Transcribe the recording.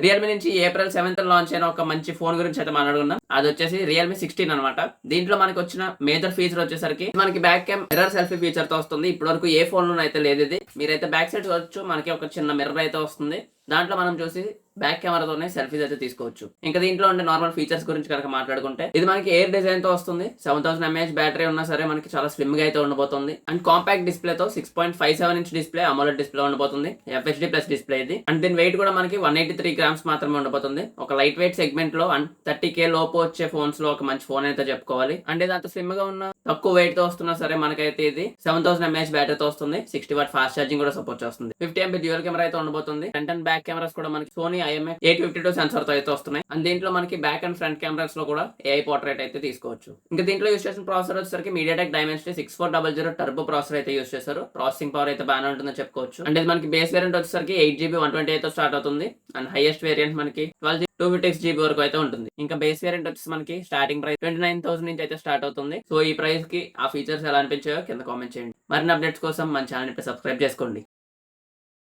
Realme నుంచి April 7th launch అయిన ఒక మంచి ఫోన్ గురించి అయితే మాట్లాడుకుందాం. అది వచ్చేసి రియల్మీ 16 అనమాట. దీంట్లో మనకి వచ్చిన మేజర్ ఫీచర్ వచ్చేసరికి మనకి back cam mirror selfie feature తో వస్తుంది. ఇప్పటి వరకు ఏ ఫోన్ లో అయితే లేదు ఇది. మీరైతే బ్యాక్ సైడ్ చూడొచ్చు, మనకి ఒక చిన్న మిర్రర్ అయితే వస్తుంది. దాంట్లో మనం చూసి బ్యాక్ కెమెరాతోనే సెల్ఫీస్ అయితే తీసుకోవచ్చు. ఇంకా దీంట్లో ఉండే నార్మల్ ఫీచర్స్ గురించి కనుక మాట్లాడుకుంటే ఇది మనకి ఎయిర్ డిజైన్ తో వస్తుంది. 7000 mAh బ్యాటరీ ఉన్నా సరే మనకి చాలా స్లిమ్ గా అయితే ఉండబోతుంది. అండ్ కాంపాక్ట్ డిస్ప్లే తో 6.57 inch డిస్ప్లే, అమోలెడ్ డిస్ప్లే ఉండబోతుంది. FHD ప్లస్ డిస్ప్లే ఇది. అండ్ దీని వెయిట్ కూడా మనకి 183 grams మాత్రమే ఉండబోతుంది. ఒక లైట్ వెయిట్ సెగ్మెంట్ లో అండ్ 30K లోపు వచ్చే ఫోన్స్ లో ఒక మంచి ఫోన్ అయితే చెప్పుకోవాలి. అంటే ఇది అంత స్లిమ్ గా ఉన్న తక్కువ వెయిట్ తో వస్తున్నా సరే మనకైతే ఇది 7000 mAh బ్యాటరీతో వస్తుంది. 60 watt ఫాస్ట్ ఛార్జింగ్ కూడా సపోర్ట్ చేస్తుంది. 50 MP డ్యూయల్ కెమెరా అయితే ఉండబోతుంది. ఫ్రంట్ అండ్ బ్యాక్ కెమెరాస్ కూడా మనకి సోనీ IMX852 సెన్సార్ తో అయితే వస్తున్నాయి. అండ్ దీంట్లో మనకి బ్యాక్ అండ్ ఫ్రంట్ కెమెరాస్ లో కూడా AI పోర్ట్రేట్ అయితే తీసుకోవచ్చు. ఇంకా దీంట్లో యూస్ చేసిన ప్రాసెసర్ వచ్చేసరికి MediaTek Dimensity 6400 టర్బో ప్రాసెసర్ అయితే యూస్ చేశారు. ప్రాసెసింగ్ పవర్ అయితే బాగానే ఉంటుందని చెప్పుకోవచ్చు. అంటే ఇది మనకి బేస్ వేరియంట్ వచ్చేసరికి 8GB 128 తో స్టార్ట్ అవుతుంది. అండ్ హైయెస్ట్ వేరియంట్ మనకి 12GB 256GB వరకు అయితే ఉంటుంది. ఇంకా బేస్ వేరియంట్ వచ్చేసి మనకి స్టార్టింగ్ ప్రైస్ 29,000 నుంచి అయితే స్టార్ట్ అవుతుంది. సో ఈ ప్రైస్ కి ఆ ఫీచర్స్ ఎలా అనిపించాయో కింద కామెంట్ చేయండి. మరిన్ని అప్డేట్స్ కోసం మన ఛానల్ ని సబ్స్క్రైబ్ చేసుకోండి.